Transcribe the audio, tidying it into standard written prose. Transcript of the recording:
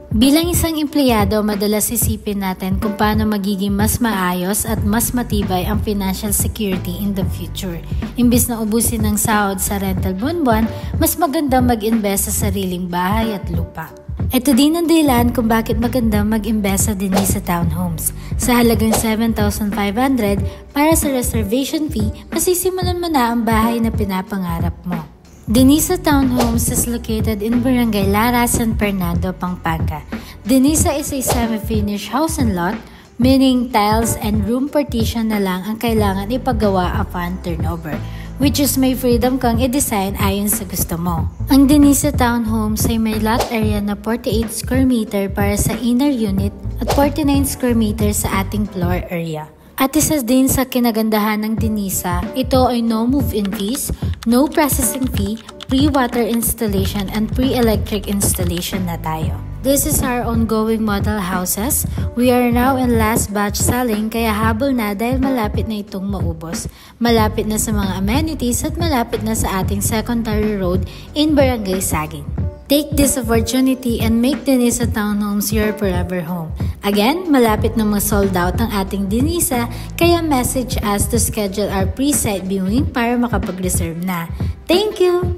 Bilang isang empleyado, madalas isipin natin kung paano magiging mas maayos at mas matibay ang financial security in the future. Imbis na ubusin ng sahod sa rental buwan-buwan, mas maganda mag-invest sa sariling bahay at lupa. Ito din ang dahilan kung bakit maganda mag-invest sa Denisa Townhomes. Sa halagang 7,500 para sa reservation fee, masisimulan mo na ang bahay na pinapangarap mo. Denisa Townhomes is located in Barangay Lara, San Fernando, Pampanga. Denisa is a semi-finished house and lot, meaning tiles and room partition na lang ang kailangan ipagawa upon turnover, which is may freedom kang i-design ayon sa gusto mo. Ang Denisa Townhomes ay may lot area na 48 square meter para sa inner unit at 49 square meter sa ating floor area. At isa din sa kinagandahan ng Denisa, ito ay no move-in fees, no processing fee, pre-water installation and pre-electric installation na tayo. This is our ongoing model houses. We are now in last batch selling kaya habol na dahil malapit na itong maubos. Malapit na sa mga amenities at malapit na sa ating secondary road in Barangay Saging. Take this opportunity and make Denisa Townhomes your forever home. Again, malapit na ma-sold out ang ating Denisa, kaya message us to schedule our pre-site viewing para makapag-reserve na. Thank you!